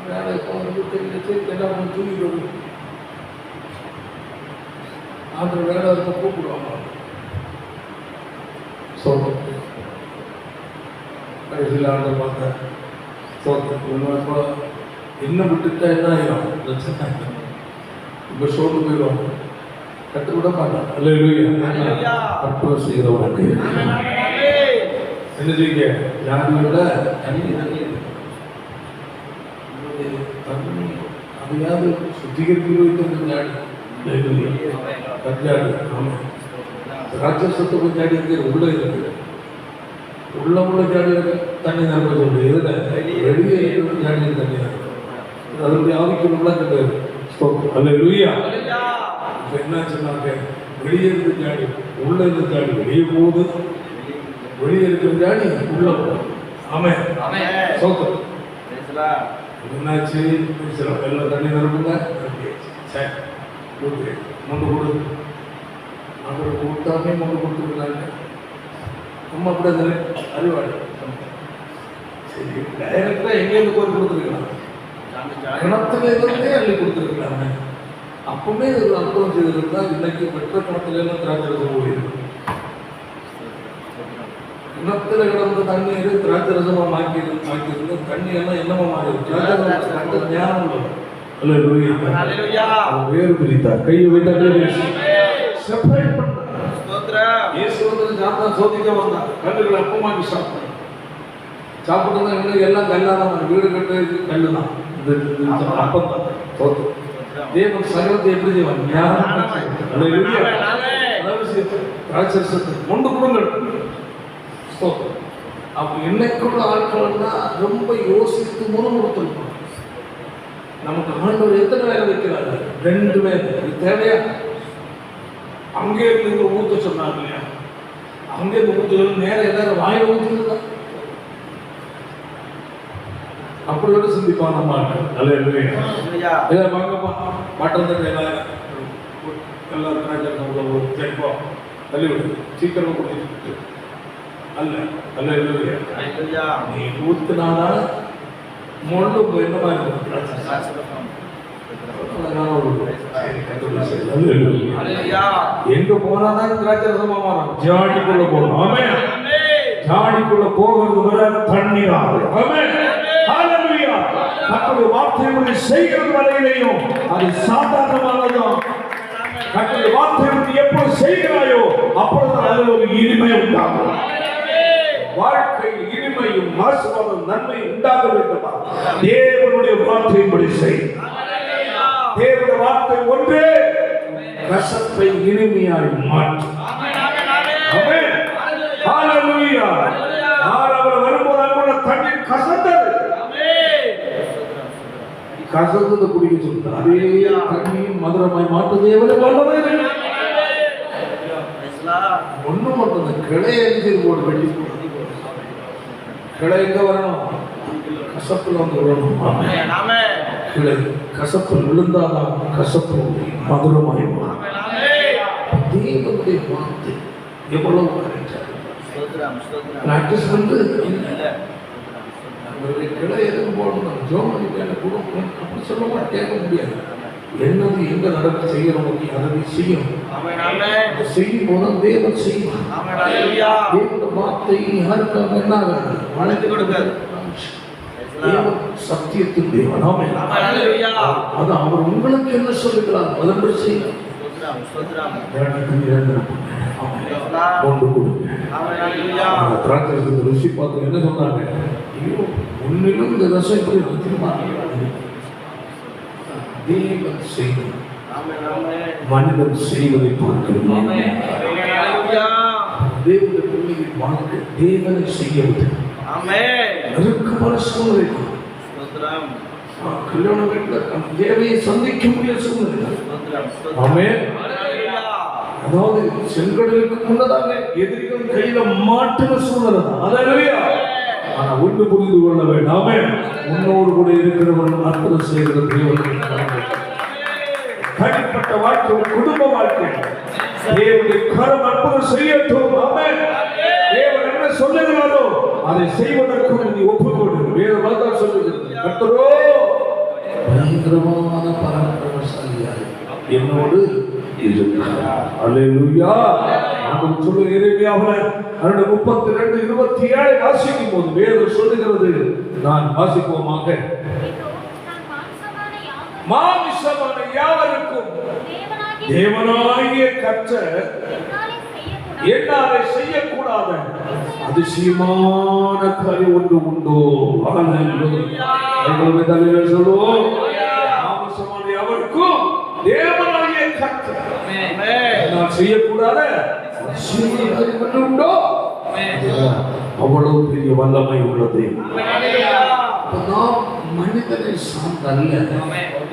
வேலை எல்லாம் தூங்கிடுவோம். அந்த வேலை இருக்கும் கூப்பிடுவாங்க. கடைசியில் ஆண்டு பார்த்தேன். இப்போ என்ன விட்டுட்டா என்ன ஆயிரும்? பிரச்சனை. இப்ப சோர்ந்து போயிடுவாங்க, கற்றுவிட மாட்டான். அல்லேலூயா. அற்புதம் செய்கிறவனுக்கு என்ன செய்யுங்க? யாரும் விட தண்ணி அதையாவது சுத்திகரிப்பு வைத்திருக்கிறாள். கஞ்சாடி ராட்சசத்தை கொஞ்சாடி இருக்கிற உள்ள இருக்கு, உள்ள ஜாடி தண்ணி நிரம்ப சொல்லு. எதுல வெளியே ஜாடி தண்ணி அதனுடைய ஆவிக்கு உள்ள கிடையாது. அல்லேலூயா. இப்ப என்ன சொன்னாங்க? வெளியே இருந்து ஜாடி உள்ள இருந்து ஜாடி வெளியே போகுது, வெளியே இருக்கிற ஜாடி உள்ள போகுது. ஆமே சோத்திரம். என்னாச்சு? சில வெள்ள தண்ணி நிரப்புங்க, முண்டு கொடு. அப்புறம் கொடுத்தாமே முண்டு கொடுத்துருக்காங்க. நம்ம அப்படி அந்த அறிவாளி சரி டைரக்டா எங்கேருந்து கோரி கொடுத்துருக்கலாம், கிணத்துல இருந்தே அள்ளி கொடுத்துருக்கலாமே. அப்பவுமே ஒரு அற்புதம் செய்திருந்தா இன்னைக்கு பெற்ற கிணத்துல எல்லாம் திராட்சரசம் போயிருக்கு. கிணத்துல கிடந்த தண்ணீர் திராட்சரசமா மாக்கியிருந்த தண்ணி எல்லாம் என்னமா மாறி திராட்சரசம் ஞானம் உள்ளது. வேறு பிரித்தார், கையை வைத்தார், செப்பரேட் பண்ணார். சோதிக்க வந்தார், கல்லுகளை அப்பமாக்கி சாப்பிட்டார். சாப்பிட்டு இன்னும் எல்லாம் கல்லாதான், வீடு கட்டு கல்லுதான், அப்பம் தான். தேவன் சகலத்தை எப்படி செய்வான்? ராட்சசத்தை கொண்டு கொடுங்கள். அப்ப என்னைக்குள்ள ஆட்கள்னா ரொம்ப யோசித்து முன் கொடுத்துருக்கோம். நமக்கு ஆண்டவர் எத்தனை வேலை வைக்கிறாரு? 2 வேலை. இது தேவையா? அங்கே இருந்து ஊத்த சொன்னாங்க இல்லையா? அங்கே இருந்து ஊத்துறது நேரம் எல்லாரும் வாயில ஊத்துறது. அப்படி ஒரு சிந்திப்பான் நம்ம இதை வாங்கப்பா மாட்டம் எல்லாரும் சரிப்பா தள்ளி விடு, சீக்கிரமா கொடுத்துட்டு அல்ல அல்ல நீ ஊத்துனாதான் முள்ளு என்னமா இருக்கும்? எங்க போனாதான் திராட்சரசமா மாறும். ஜாடிக்குள்ள போகணும். ஆமென். ஜாடிக்குள்ள போகிறது வரை தண்ணீராக. ஆமென். ஹalleluya. கர்த்தருடைய வார்த்தையை செய்கிறது வரையிலேயும் அது சாதாரணமானதுதான். கர்த்தருடைய வார்த்தையை எப்போ செய்கிறாயோ அப்பொழுது அதில் ஒரு இனிமை உண்டாகும். வாழ்க்கையில் இனிமையும் ஆசீர்வாதம் நன்மையும் உண்டாக வேண்டுமா? தேவனுடைய வார்த்தையின்படி செய். தேவனுடைய வார்த்தை ஒன்றே கசப்பை இனிமையாய் மாற்றும். ஆமென். ஹalleluya. அவர் வரும்போது அங்குள்ள தண்ணீர் கசந்தது. கசந்தது குடிக்க சொல்றார். அதே தண்ணீர் மதுரமாய் மாற்று தேவனே வல்லமை. ஒண்ணு மட்டும் கிளை எரிஞ்சு போடு, வெட்டி போடு. கிளை எங்க வரணும்? கசப்புல வந்து விடணும். கிளை கசப்பில் விழுந்தாதான் கசப்பு மதுரமாய் மாறும். தேவனுடைய வார்த்தை எவ்வளவு பிராக்டிஸ் வந்து கிளை எதுவும் போடணும், ஜோமணி வேலை கொடுக்கணும் அப்படி சொல்ல கேட்க முடியாது. என்னது எங்க நடக்க செய்யணும், அதை செய்யணும். செய்யும் போது தேவன் செய்யும். தேவனுடைய வார்த்தை யாருக்காக என்ன ஆகாது? வளைந்து கொடுக்காது. தேவன் சத்தியத்தின் தேவன். அது அவர் உங்களுக்கு என்ன சொல்லுகிறார் அதன்படி செய்யணும். ருசி பார்த்து என்ன சொன்னாங்க? உன்னிலும் இந்த ரசம் எப்படி தெரியுமா? தேவன் செய்யும், மனிதன் செய்வதை பார்க்கிறோம். தேவனுடைய பிள்ளைகளின் வாழ்க்கை தேவனை செய்யவில்லை. நெருக்கமான சூழ்நிலை, கல்யாண வீட்டில் தேவையை சந்திக்க முடிய சூழ்நிலை. அதாவது செங்கடலுக்கு முன்னதாக எதிரிகள் கையில மாற்றின சூழ்நிலை தான். ஆனா ஒன்று புரிந்து கொள்ள வேண்டாமே, முன்னோடு கூட இருக்கிறவன் அற்புதம் செய்கிற தனிப்பட்ட வாழ்க்கை, குடும்ப வாழ்க்கை தேவனுடைய கரம் அற்புதம் செய்யட்டும். தேவன் என்ன சொல்லுகிறாரோ அதை செய்வதற்கு நீ ஒப்புக்கொடு. வேறு வார்த்தை சொல்லுகிறது, கர்த்தரோ பயங்கரமான பராக்கிரமசாலியாய் என்னோடு இருக்கிறார். அல்லேலூயா. நாம் சொல்ல எரேமியாவிலே 32:27 வாசிக்கும் போது வேதம் சொல்லுகிறது, நான் வாசிப்போமாக. மாமிசமான யாவருக்கும் தேவனாகிய கர்த்தர் என்னாலே செய்யக்கூடாத அதிசயமான காரியம் ஒன்று உண்டோ? சொல்லுவோம், மாமிசமான யாவருக்கும் தேவனாகிய கர்த்தர் நான் செய்யக்கூடாத உண்டோ? அவ்வளவு பெரிய வல்லமை உள்ளது. நாம் மனிதனை சார்ந்தல்ல,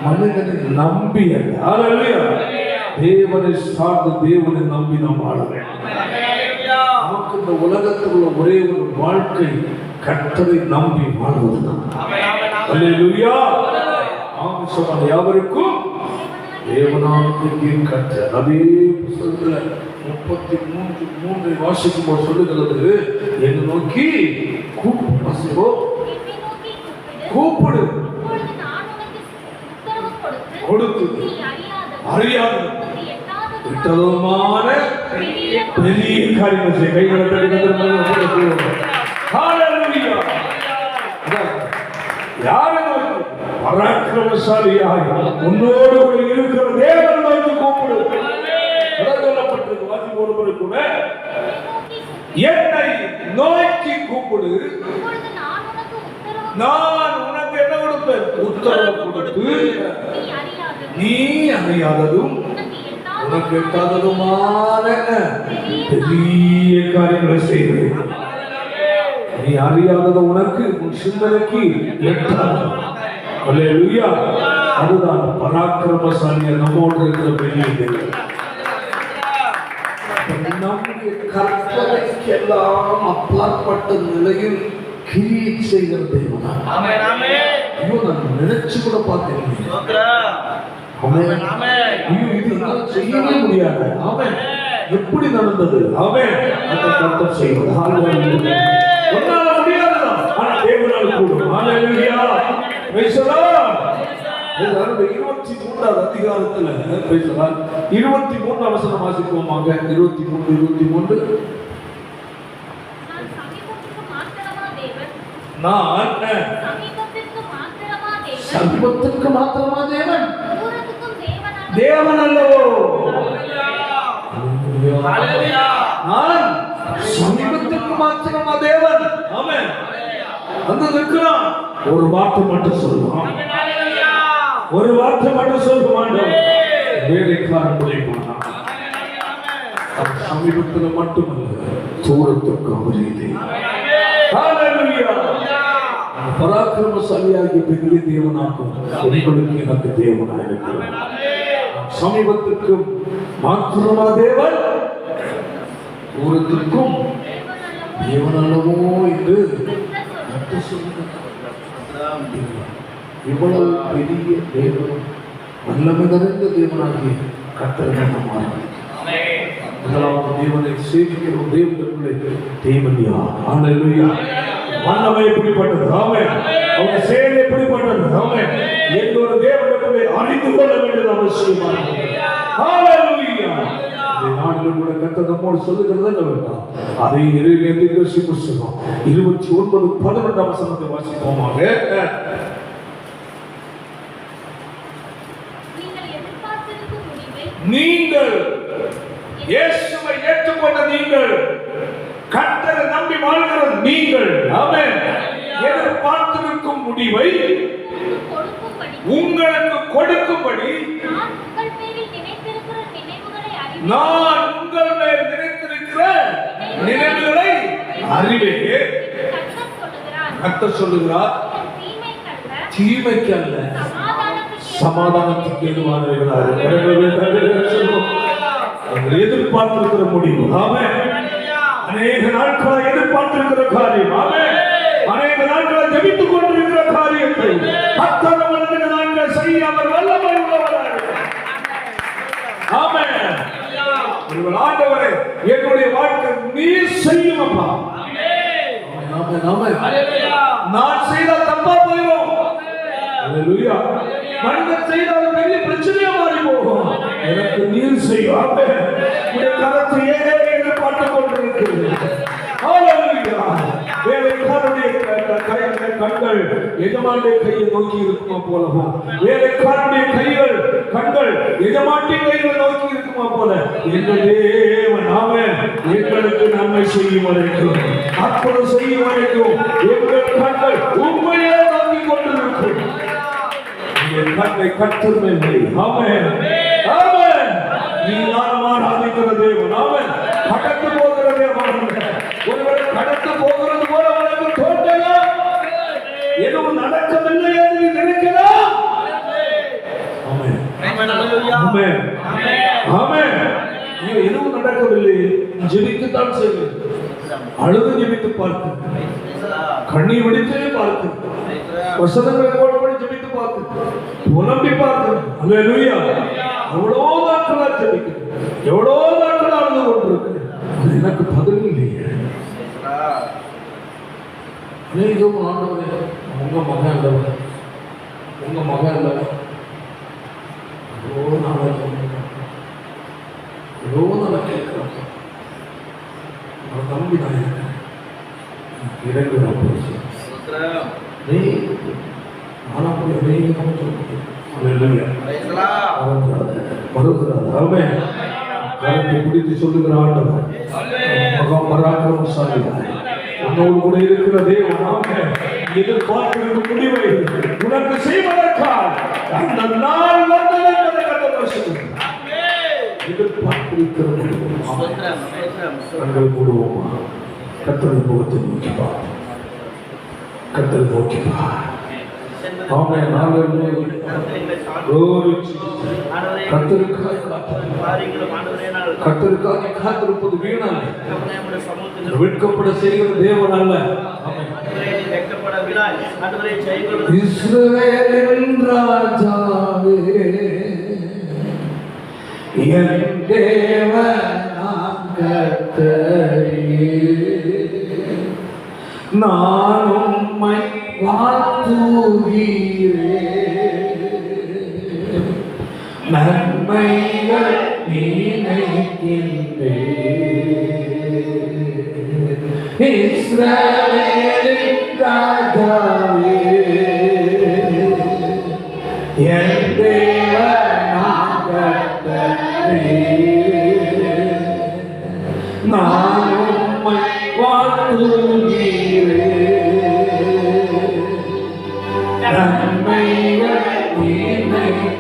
மனிதனை நம்பி அல்ல. தேவனை சார்ந்து தேவனை நம்பி நாம் வாழ வேண்டும். நமக்கு இந்த உலகத்தில் உள்ள ஒரே ஒரு வாழ்க்கை கர்த்தரை நம்பி வாழ்வதுதான். அல்லேலூயா. மாமிசமான யாவருக்கும் தேவனாகிய கர்த்தர். அதே புத்தகத்துல 33 வாசிக்கும் போது சொல்லுகிறது, என்னை நோக்கி கூப்பிடு, கொடுத்து அறியாத விட்டதுமான பெரிய காரியங்கள் செய்ய கைகளை பராக்கிரமசாலியாக உன்னோடு இருக்கிற தேவன் நோக்கி கூப்பிடு. ஒருவரு கூட என்னை நோக்கி கூப்பிடு, நான் உனக்கு என்ன கொடுப்பேன்? உத்தரவு கொடுத்து நீ அறியாததும் உனக்கு எட்டாததுமான பெரிய காரியங்களை செய்வேன். நீ அறியாதது உனக்கு உன் சிந்தனைக்கு எட்டாது. அல்லேலூயா. அதுதான் பராக்கிரமசாலியா நம்மோடு இருக்கிற பெரிய தேவன். நம்முடைய கற்பனைக்கெல்லாம் அப்பாற்பட்ட நிலையில் கிரியை செய்கிற தேவன். ஐயோ, நான் நினைச்சு கூட பார்த்தேன். செய்யவே முடியாது. அவன் எப்படி நடந்தது? அவன் அந்த கர்த்தர் செய்வது ஒன்னால முடியாதுதான், ஆனா தேவனால் கூடும். அல்லேலூயா. Praise the Lord. 23வது அதிகாரத்துல 23 வசனம் வாசிப்போமாக. 23 நான் சமீபத்திற்கு மாத்திரமா தேவன், தேவன் அல்லவோ? நான் சமீபத்திற்கு மாத்திரமா தேவன். ஆமென். அந்த இருக்கிறான். ஒரு வார்த்தை மட்டும் சொல்லுவான், ஒரு வார்த்தை மட்டும் சொல்லுவான். வேலைக்காரன் முடிப்பான். சமீபத்தில் மட்டுமல்ல, தூரத்திற்கு அவரே. பராக்கிரமசாலியாகிய பெரிய தேவனாக்கும் உங்களுக்கு எனக்கு தேவனாக இருக்கிறார். சமீபத்திற்கு மாத்திரமா தேவன், தூரத்திற்கும் தேவன் அல்லவோ என்று இவ்வளவு பெரிய தேவன், வல்லமை நிறைந்த தேவனாகிய கர்த்தரை நாம் முதலாவது தேவனை சேவிக்கிற தேவனுக்குள்ளே தேவன் யார்? அல்லேலூயா. வல்லமை எப்படிப்பட்டது? ஆமென். அவங்க செயல் எப்படிப்பட்டது? ஆமென். எல்லோரு தேவனுக்குள்ளே அறிந்து கொள்ள வேண்டியது அவசியமானது. அல்லேலூயா. இந்த நாளில் கூட கர்த்தர் நம்மோடு சொல்லுகிறது என்னவென்றால், அதை இறைவேதத்தின் புத்தகம் 29:12 வசனத்தை வாசிப்போமாக. நீங்கள் இயேசுவை ஏற்றுக்கொண்ட நீங்கள், கர்த்தரை நம்பி வாழ்கிற நீங்கள், ஆமென், எதிர்பார்த்திருக்கும் முடிவை உங்களுக்கு கொடுக்கும்படி நான் உங்கள் மேல் நினைத்திருக்கிற நினைவுகளை அறிவேன். கர்த்தர் சொல்லுகிறார், தீமைக்கு அல்ல சமாதானத்துக்கு ஏதுவானவர்களாக எதிர்பார்த்திருக்கிற முடிவு. ஆமென். அநேக நாட்களாக எதிர்பார்த்திருக்கிற காரியம். ஆமென். அநேக நாட்களாக ஜெபித்துக் கொண்டிருக்கிற காரியத்தை கர்த்தர் நமக்கு நாங்கள் செய்ய அவர் வல்லமை உள்ளவராக. ஆமென். ஆண்டவரே, என்னுடைய வாழ்க்கை நீர் செய்யும் அப்பா. ஆமென். ஆமென். ஹல்லேலூயா. நான் செய்த தப்பா போயிடும். ஹல்லேலூயா. மனிதன் செய்தால் பெரிய பிரச்சனையா மாறி போகும். எனக்கு நீர் செய்யும். ஆமென். உடைய கரத்தை பார்த்துக் கொண்டிருக்கிறது. ஹல்லேலூயா. வேலைக்காரனுடைய கண்கள் எஜமானுடைய கையை நோக்கி இருக்குமா போலவும், வேலைக்காரனுடைய கண்கள் எஜமானுடைய கையை நோக்கி இருக்குமா போல எங்கள் தேவன் ஆமென் எங்களுக்கு நன்மை செய்யும் வரைக்கும், அற்புதம் செய்யும் வரைக்கும் எங்கள் கண்கள் உண்மையே நோக்கி கொண்டிருக்கும். எங்கள் கண்ணை கர்த்தர் மேல் வை. ஆமென் ஆமென். நீதான் ஆராதிக்கிற தேவன். ஆமென். கடந்து போகிற தேவன். ஒருவர் கடந்து போகிறது போல உனக்கு தோன்றலாம், எதுவும் நடக்கவில்லை என்று நினைக்கலாம். ஆமென் ஆமென் ஆமென். எதுவும் நடக்கவில்லை, ஜெபிக்கத்தான் செய்வேன். அழுது ஜெபித்து பார்த்து, கண்ணீர் வடித்தே பார்த்து, வசனங்களை போடும்படி ஜெபித்து பார்த்து, புலம்பி பார்த்து, அல்லேலூயா. எவ்வளோ நாட்களா ஜெபிக்கிறேன், எவ்வளோ நாட்கள் அழுது கொண்டிருக்கிறேன், எனக்கு பதில் இல்லையே. அநேகம் ஆண்டவரே, உங்க மகன் அல்லவா, உங்க மகன் அல்லவா, எவ்வளோ நாளாக கேட்கிறோம், நம்பி நான் இருக்கேன், இறங்குறா போச்சு பிடித்து சொல்லுகிற ஆண்டவர் மகாபராக்கிரமசாலி உன்னோடு கூட இருக்கிற தேவன் எதிர்பார்க்கிற முடிவை உனக்கு செய்வதற்காக அந்த நாள் வந்ததை எதிர்பார்த்திருக்கிற கண்கள் கூடுவோமா? கர்த்தரை முகத்தை நோக்கி பார், கர்த்தரை நோக்கி பார். ஆமென் ஹalleluya. கர்த்தருக்காக காத்திருப்பது வீணல்ல, வெட்கப்பட செய்கிற தேவன் அல்ல. இஸ்ரவேலின் ராஜாவே என் தேவனாம் கர்த்தரே, நான் உம்மை வாழ்த்துகிறேன், நன்மைகள் நினைக்கின்றேன். இஸ்ரவேலின் ராஜாவே என் தேவனாம் கர்த்தரே, நான் உம்மை வாழ்த்துகிறேன், நன்மைகள் நினைக்கின்றேன்.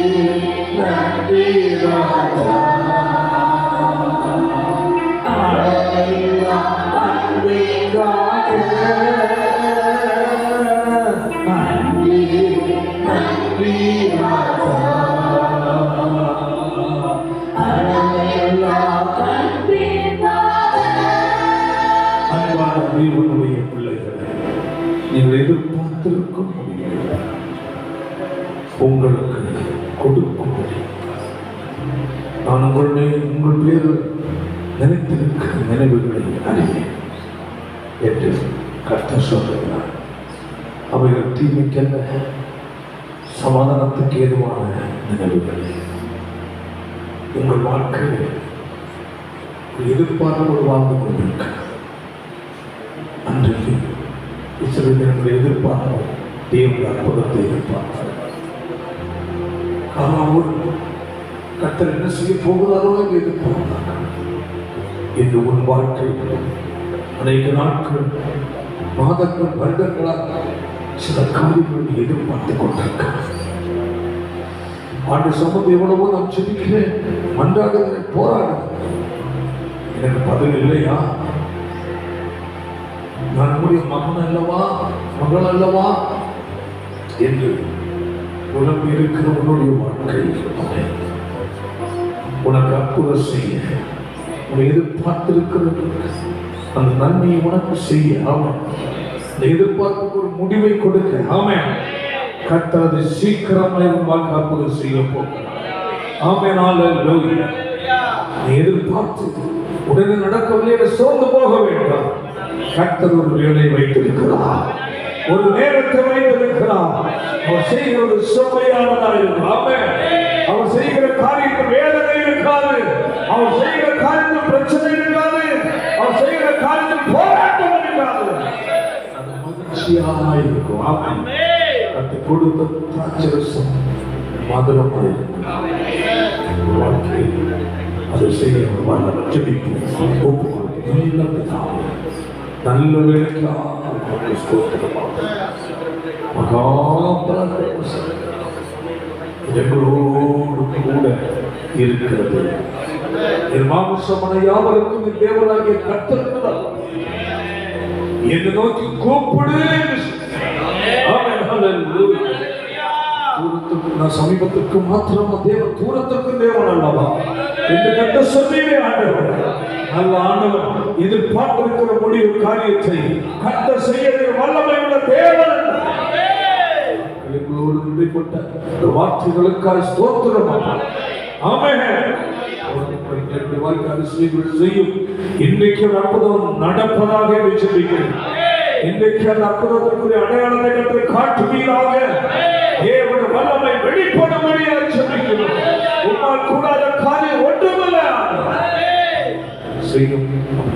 Nandi போகும்படி நான் உங்கள் பேர் நினைத்திருக்கிற நினைவுகளை அறிவேன் என்று கர்த்தர் சொல்கிறார். அவைகள் தீமைக்கல்ல, சமாதானத்துக்கு ஏதுவான நினைவுகள். உங்கள் வாழ்க்கையில் எதிர்பார்ப்போடு வாழ்ந்து கொண்டிருக்கிறார். அன்றைக்கு இஸ்ரவேலர்கள் எதிர்பார்ப்போம் தேவனுடைய அற்புதத்தை எதிர்பார்த்தார். ஆனால் கர்த்தர் என்ன செய்ய போகிறாரோ என்று எதிர்பார்த்தார். இன்று உன் வாழ்க்கை அநேக நாட்கள், மாதங்கள், வருடங்களாக சில காரியங்களை எதிர்பார்த்துக் கொண்டிருக்கிறார். ஆண்டு சமூகம் எவ்வளவோ நான் செபிக்கிறேன், மன்றாடுகிறேன், போராடுகிறேன், எனக்கு பதில் இல்லையா? நான் நம்முடைய மகன் அல்லவா, மகள் அல்லவா என்று உனக்கு இருக்கிற உன்னுடைய வாழ்க்கை உனக்கு அற்புதம் செய்ய, உன்னை எதிர்பார்த்திருக்கிறது அந்த நன்மையை உனக்கு செய்ய, ஆமாம், எதிர்பார்ப்புக்கு ஒரு முடிவை கொடுக்க, ஆமாம், கர்த்தர் அதை சீக்கிரமாய் உன் அற்புதம் செய்ய போகிறார். ஆமென், அல்லேலூயா. நீ எதிர்பார்த்து உடனே நடக்கவில்லை சோர்ந்து போக வேண்டாம். கர்த்தர் ஒரு வேலையை வைத்திருக்கிறார், ஒரு நேரத்தை வைத்திருக்கிறார். அவர் செய்கிறது சுமையானதாக இருக்கும். ஆமென். அவர் செய்கிற காரியத்தில் வேதனை இருக்காது, அவர் செய்கிற காரியத்தில் பிரச்சனை இருக்காது, அவர் செய்கிற காரியத்தில் போராட்டம் இருக்காது, அது மகிழ்ச்சியாக இருக்கும். ஆமென். அது கொடுத்த திராட்சரசம் மதுரமாக இருக்கும். வாழ்க்கை அதை செய்ய நல்ல வேலைக்காக எங்களோடு கூட இருக்கிறது. என் மாமிசமான யாவருக்கும் தேவனாகிய கர்த்தர் என்னை நோக்கி கூப்பிடு. நான் சமீபத்துக்கு மாத்திரமா தேவன், தூரத்துக்கு தேவன் அல்லவா என்று கட்ட சொல்லியே ஆண்டவர். நல்ல ஆண்டவர் எதிர்பார்த்திருக்கிற முடிவு காரியத்தை கட்ட செய்ய வல்லமை உள்ள தேவன். எங்களோடு இடைப்பட்ட வார்த்தைகளுக்காக ஸ்தோத்திரம். ஆமென். செய்யும் இன்றைக்கு அற்புதம் நடப்பதாக ஜெபிக்கிறேன். இன்றைக்கு அந்த அற்புதத்திற்குரிய அடையாளத்தை கற்று காட்டுவீராக. தேவனுடைய வல்லமை வெளிப்படும்படியாக ஜெபிக்கிறோம். உம்மால் கூடாத காரியம் ஒன்றுமில்லை.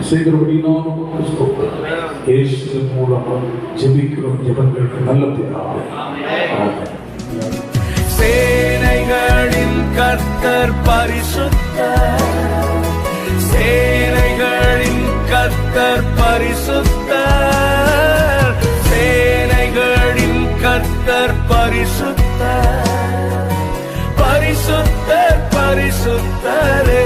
செய்கிறபடி நான் உமக்கு ஸ்தோத்திரம். இயேசுவின் மூலமாக ஜெபிக்கிறோம். ஜெபங்களுக்கு நல்ல பிதாவே. ஆமென். சேனைகளின் கர்த்தர் பரிசுத்தர், சேனைகளின் கர்த்தர் பரிசுத்தர், சேனைகளின் கர்த்தர் பரிசுத்தர், பரிசுத்தர் பரிசுத்தரே.